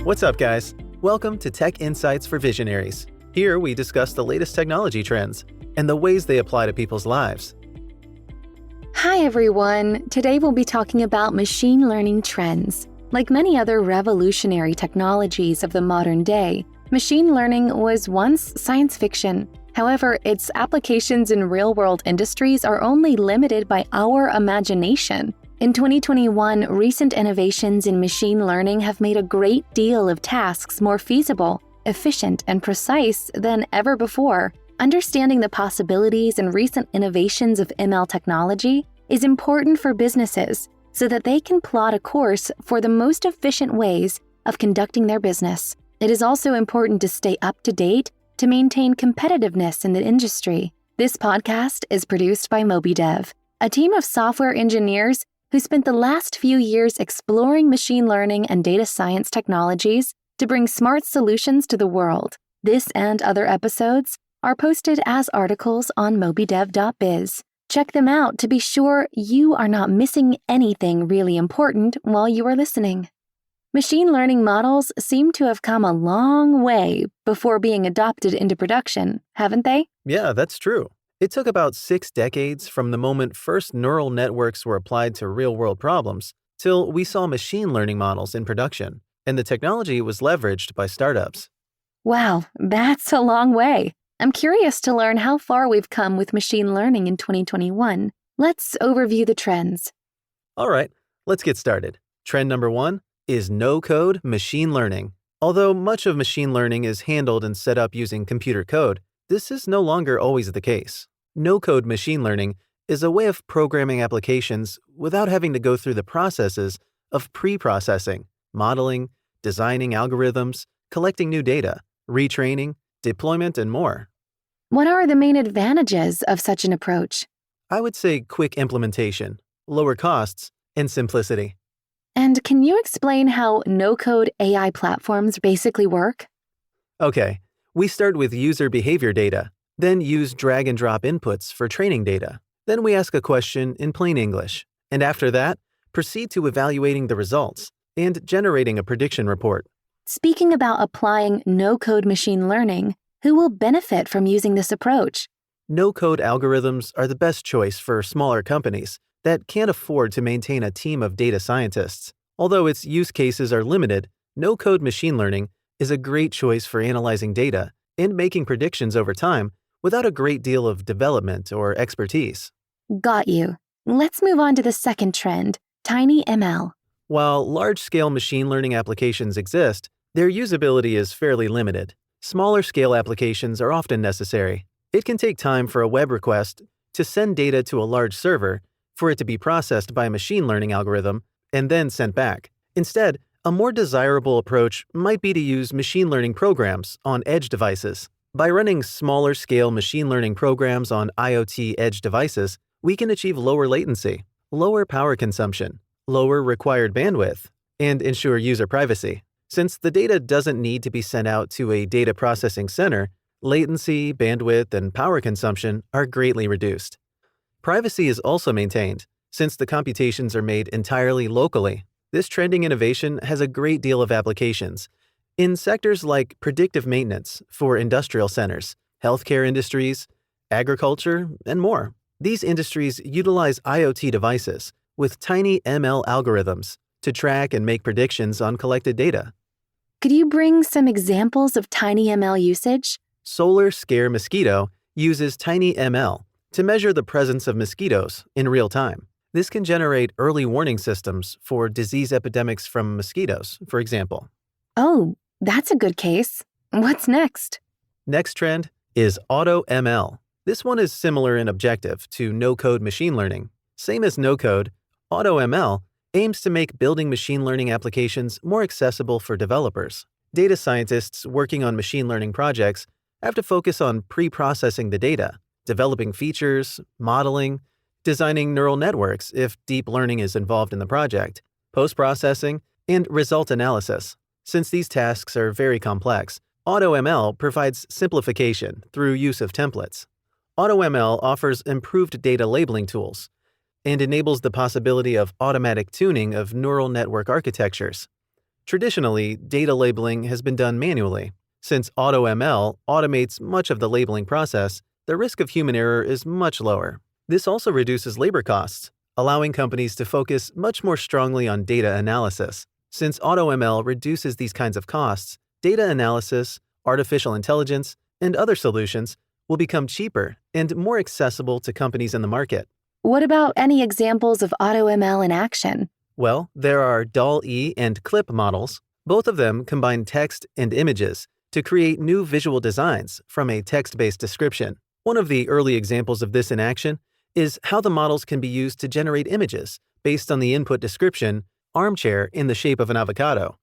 What's up, guys? Welcome to Tech Insights for Visionaries. Here we discuss the latest technology trends and the ways they apply to people's lives. Hi everyone! Today we'll be talking about machine learning trends. Like many other revolutionary technologies of the modern day, machine learning was once science fiction. However, its applications in real-world industries are only limited by our imagination. In 2021, recent innovations in machine learning have made a great deal of tasks more feasible, efficient, and precise than ever before. Understanding the possibilities and recent innovations of ML technology is important for businesses so that they can plot a course for the most efficient ways of conducting their business. It is also important to stay up to date to maintain competitiveness in the industry. This podcast is produced by MobiDev, a team of software engineers who spent the last few years exploring machine learning and data science technologies to bring smart solutions to the world. This and other episodes are posted as articles on mobidev.biz. Check them out to be sure you are not missing anything really important while you are listening. Machine learning models seem to have come a long way before being adopted into production, haven't they? Yeah, that's true. It took about 6 decades from the moment first neural networks were applied to real-world problems till we saw machine learning models in production, and the technology was leveraged by startups. Wow, that's a long way. I'm curious to learn how far we've come with machine learning in 2021. Let's overview the trends. All right, let's get started. Trend number 1 is no-code machine learning. Although much of machine learning is handled and set up using computer code, this is no longer always the case. No-code machine learning is a way of programming applications without having to go through the processes of pre-processing, modeling, designing algorithms, collecting new data, retraining, deployment, and more. What are the main advantages of such an approach? I would say quick implementation, lower costs, and simplicity. And can you explain how no-code AI platforms basically work? Okay, we start with user behavior data, then use drag-and-drop inputs for training data. Then we ask a question in plain English, and after that, proceed to evaluating the results and generating a prediction report. Speaking about applying no-code machine learning, who will benefit from using this approach? No-code algorithms are the best choice for smaller companies that can't afford to maintain a team of data scientists. Although its use cases are limited, no-code machine learning is a great choice for analyzing data and making predictions over time without a great deal of development or expertise. Got you. Let's move on to the second trend, tiny ML. While large-scale machine learning applications exist, their usability is fairly limited. Smaller-scale applications are often necessary. It can take time for a web request to send data to a large server, for it to be processed by a machine learning algorithm, and then sent back. Instead, a more desirable approach might be to use machine learning programs on edge devices. By running smaller-scale machine learning programs on IoT edge devices, we can achieve lower latency, lower power consumption, lower required bandwidth, and ensure user privacy. Since the data doesn't need to be sent out to a data processing center, latency, bandwidth, and power consumption are greatly reduced. Privacy is also maintained, since the computations are made entirely locally. This trending innovation has a great deal of applications in sectors like predictive maintenance for industrial centers, healthcare industries, agriculture, and more. These industries utilize IoT devices with tiny ML algorithms to track and make predictions on collected data. Could you bring some examples of tiny ML usage? Solar Scare Mosquito uses tiny ML to measure the presence of mosquitoes in real time. This can generate early warning systems for disease epidemics from mosquitoes, for example. Oh, that's a good case. What's next? Next trend is Auto ML. This one is similar in objective to no-code machine learning. Same as no-code, Auto ML aims to make building machine learning applications more accessible for developers. Data scientists working on machine learning projects have to focus on pre-processing the data, developing features, modeling, designing neural networks if deep learning is involved in the project, post-processing, and result analysis. Since these tasks are very complex, AutoML provides simplification through use of templates. AutoML offers improved data labeling tools and enables the possibility of automatic tuning of neural network architectures. Traditionally, data labeling has been done manually. Since AutoML automates much of the labeling process, the risk of human error is much lower. This also reduces labor costs, allowing companies to focus much more strongly on data analysis. Since AutoML reduces these kinds of costs, data analysis, artificial intelligence, and other solutions will become cheaper and more accessible to companies in the market. What about any examples of AutoML in action? Well, there are DALL-E and CLIP models. Both of them combine text and images to create new visual designs from a text-based description. One of the early examples of this in action is how the models can be used to generate images based on the input description, armchair in the shape of an avocado.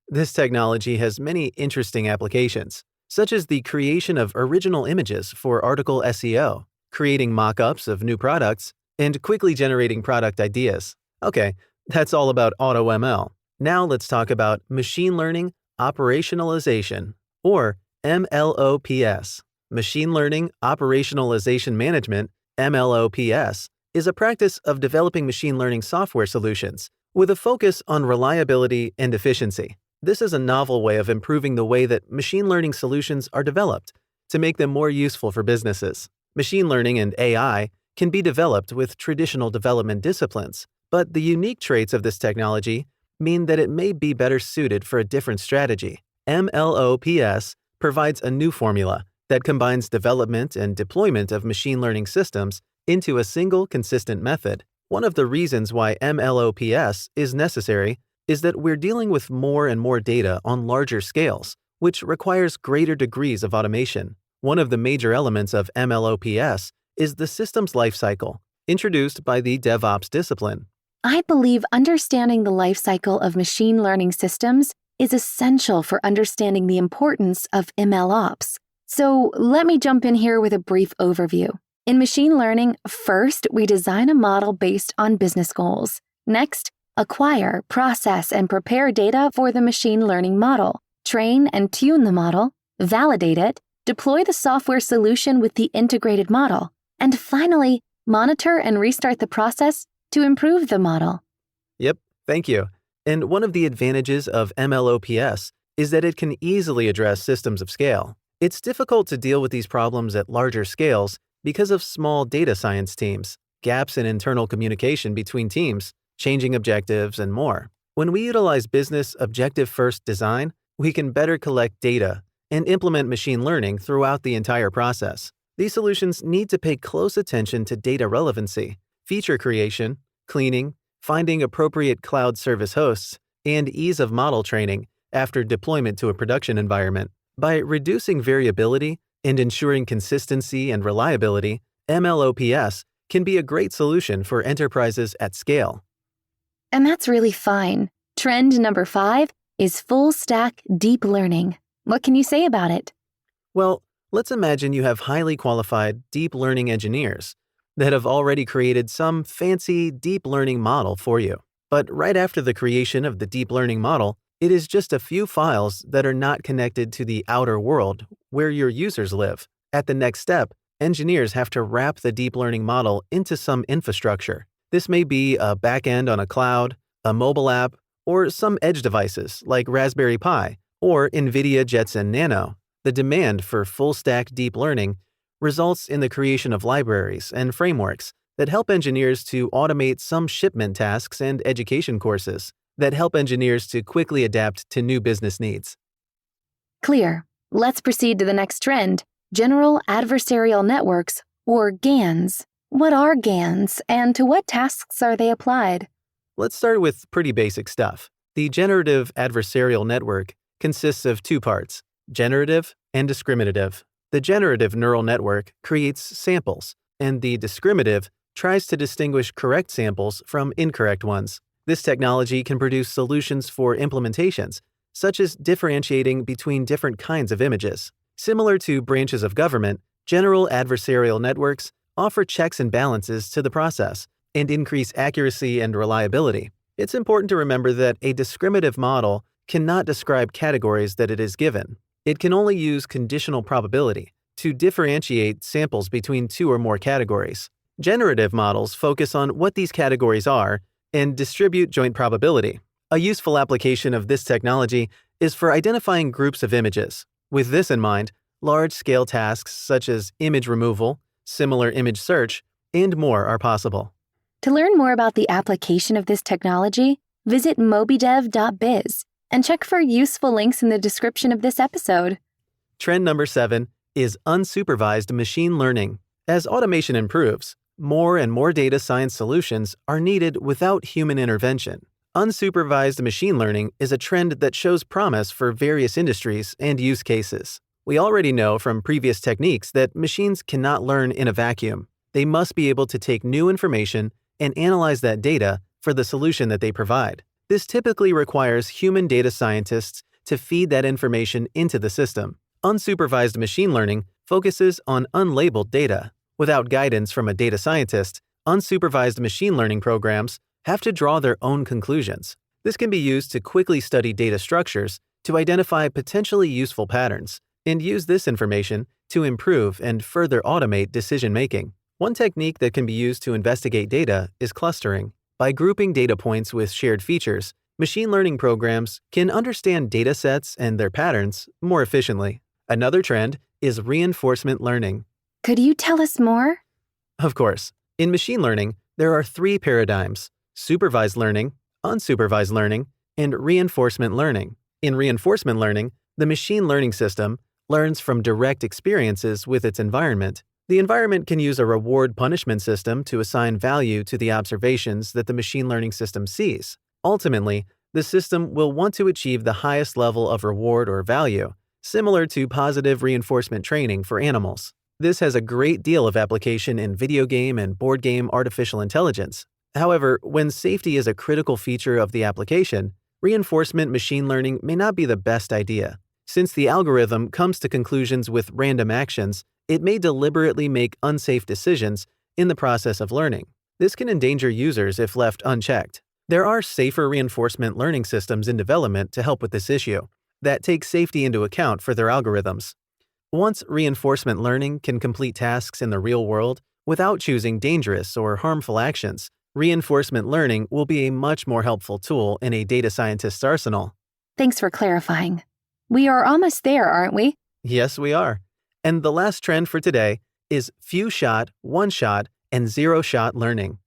This technology has many interesting applications, such as the creation of original images for article SEO, creating mock-ups of new products, and quickly generating product ideas. Okay, that's all about AutoML. Now let's talk about machine learning operationalization, or MLOPS. Machine Learning Operationalization Management, MLOPS, is a practice of developing machine learning software solutions with a focus on reliability and efficiency. This is a novel way of improving the way that machine learning solutions are developed to make them more useful for businesses. Machine learning and AI can be developed with traditional development disciplines, but the unique traits of this technology mean that it may be better suited for a different strategy. MLOPS provides a new formula that combines development and deployment of machine learning systems into a single consistent method. One of the reasons why MLOPS is necessary is that we're dealing with more and more data on larger scales, which requires greater degrees of automation. One of the major elements of MLOPS is the systems lifecycle, introduced by the DevOps discipline. I believe understanding the life cycle of machine learning systems is essential for understanding the importance of MLOps. So let me jump in here with a brief overview. In machine learning, first, we design a model based on business goals. Next, acquire, process, and prepare data for the machine learning model. Train and tune the model, validate it, deploy the software solution with the integrated model, and finally, monitor and restart the process to improve the model. Yep, thank you. And one of the advantages of MLOPS is that it can easily address systems of scale. It's difficult to deal with these problems at larger scales because of small data science teams, gaps in internal communication between teams, changing objectives, and more. When we utilize business objective-first design, we can better collect data and implement machine learning throughout the entire process. These solutions need to pay close attention to data relevancy, feature creation, cleaning, finding appropriate cloud service hosts, and ease of model training after deployment to a production environment. By reducing variability and ensuring consistency and reliability, MLOPS can be a great solution for enterprises at scale. And that's really fine. Trend number 5 is full-stack deep learning. What can you say about it? Well, let's imagine you have highly qualified deep learning engineers that have already created some fancy deep learning model for you. But right after the creation of the deep learning model, it is just a few files that are not connected to the outer world where your users live. At the next step, engineers have to wrap the deep learning model into some infrastructure. This may be a backend on a cloud, a mobile app, or some edge devices like Raspberry Pi or NVIDIA Jetson Nano. The demand for full-stack deep learning results in the creation of libraries and frameworks that help engineers to automate some shipment tasks and education courses that help engineers to quickly adapt to new business needs. Clear. Let's proceed to the next trend, general adversarial networks, or GANs. What are GANs, and to what tasks are they applied? Let's start with pretty basic stuff. The generative adversarial network consists of two parts, generative and discriminative. The generative neural network creates samples, and the discriminative tries to distinguish correct samples from incorrect ones. This technology can produce solutions for implementations, such as differentiating between different kinds of images. Similar to branches of government, general adversarial networks offer checks and balances to the process and increase accuracy and reliability. It's important to remember that a discriminative model cannot describe categories that it is given. It can only use conditional probability to differentiate samples between two or more categories. Generative models focus on what these categories are and distribute joint probability. A useful application of this technology is for identifying groups of images. With this in mind, large-scale tasks such as image removal, similar image search, and more are possible. To learn more about the application of this technology, visit mobidev.biz and check for useful links in the description of this episode. Trend number 7 is unsupervised machine learning. As automation improves, more and more data science solutions are needed without human intervention. Unsupervised machine learning is a trend that shows promise for various industries and use cases. We already know from previous techniques that machines cannot learn in a vacuum. They must be able to take new information and analyze that data for the solution that they provide. This typically requires human data scientists to feed that information into the system. Unsupervised machine learning focuses on unlabeled data. Without guidance from a data scientist, unsupervised machine learning programs have to draw their own conclusions. This can be used to quickly study data structures to identify potentially useful patterns and use this information to improve and further automate decision-making. One technique that can be used to investigate data is clustering. By grouping data points with shared features, machine learning programs can understand data sets and their patterns more efficiently. Another trend is reinforcement learning. Could you tell us more? Of course. In machine learning, there are 3 paradigms: supervised learning, unsupervised learning, and reinforcement learning. In reinforcement learning, the machine learning system learns from direct experiences with its environment. The environment can use a reward-punishment system to assign value to the observations that the machine learning system sees. Ultimately, the system will want to achieve the highest level of reward or value, similar to positive reinforcement training for animals. This has a great deal of application in video game and board game artificial intelligence. However, when safety is a critical feature of the application, reinforcement machine learning may not be the best idea. Since the algorithm comes to conclusions with random actions, it may deliberately make unsafe decisions in the process of learning. This can endanger users if left unchecked. There are safer reinforcement learning systems in development to help with this issue that take safety into account for their algorithms. Once reinforcement learning can complete tasks in the real world without choosing dangerous or harmful actions, reinforcement learning will be a much more helpful tool in a data scientist's arsenal. Thanks for clarifying. We are almost there, aren't we? Yes, we are. And the last trend for today is few-shot, one-shot, and zero-shot learning.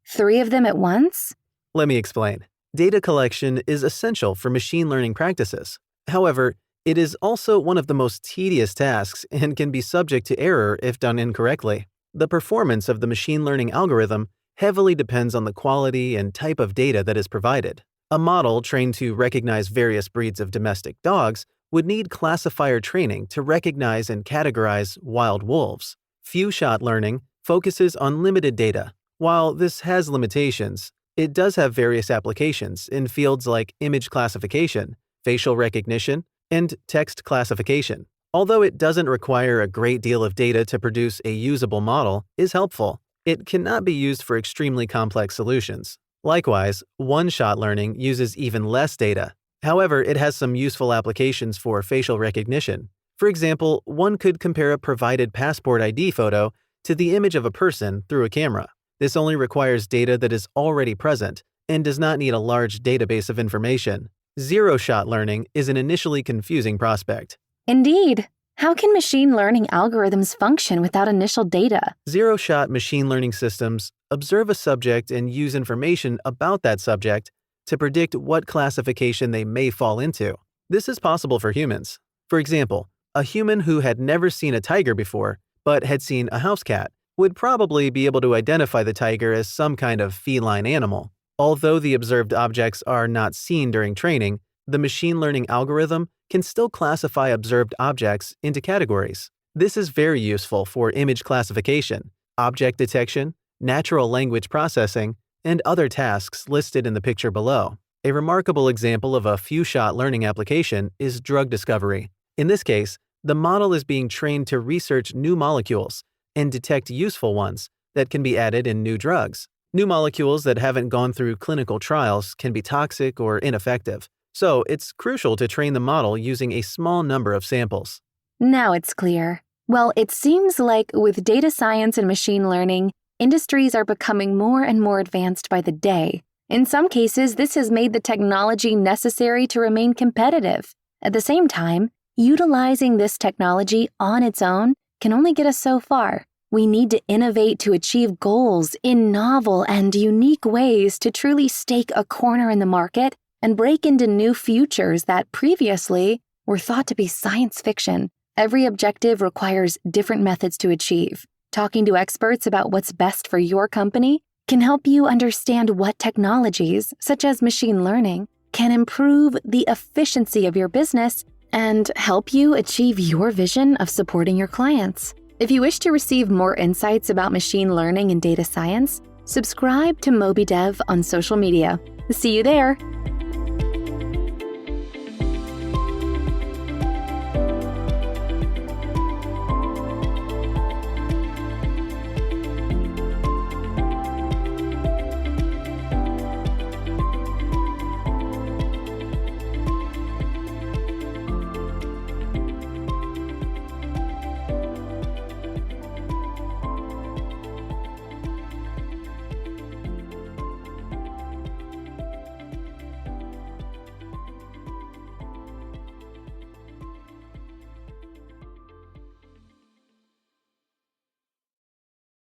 3 of them at once? Let me explain. Data collection is essential for machine learning practices. However, it is also one of the most tedious tasks and can be subject to error if done incorrectly. The performance of the machine learning algorithm heavily depends on the quality and type of data that is provided. A model trained to recognize various breeds of domestic dogs would need classifier training to recognize and categorize wild wolves. Few-shot learning focuses on limited data. While this has limitations, it does have various applications in fields like image classification, facial recognition, and text classification. Although it doesn't require a great deal of data to produce a usable model, is helpful. It cannot be used for extremely complex solutions. Likewise, one-shot learning uses even less data. However, it has some useful applications for facial recognition. For example, one could compare a provided passport ID photo to the image of a person through a camera. This only requires data that is already present and does not need a large database of information. Zero-shot learning is an initially confusing prospect. Indeed. How can machine learning algorithms function without initial data? Zero-shot machine learning systems observe a subject and use information about that subject to predict what classification they may fall into. This is possible for humans. For example, a human who had never seen a tiger before, but had seen a house cat, would probably be able to identify the tiger as some kind of feline animal. Although the observed objects are not seen during training, the machine learning algorithm can still classify observed objects into categories. This is very useful for image classification, object detection, natural language processing, and other tasks listed in the picture below. A remarkable example of a few-shot learning application is drug discovery. In this case, the model is being trained to research new molecules and detect useful ones that can be added in new drugs. New molecules that haven't gone through clinical trials can be toxic or ineffective, so it's crucial to train the model using a small number of samples. Now it's clear. Well, it seems like with data science and machine learning, industries are becoming more and more advanced by the day, In some cases, this has made the technology necessary to remain competitive. At the same time, utilizing this technology on its own can only get us so far. We need to innovate to achieve goals in novel and unique ways to truly stake a corner in the market and break into new futures that previously were thought to be science fiction. Every objective requires different methods to achieve. Talking to experts about what's best for your company can help you understand what technologies, such as machine learning, can improve the efficiency of your business and help you achieve your vision of supporting your clients. If you wish to receive more insights about machine learning and data science, subscribe to MobiDev on social media. See you there!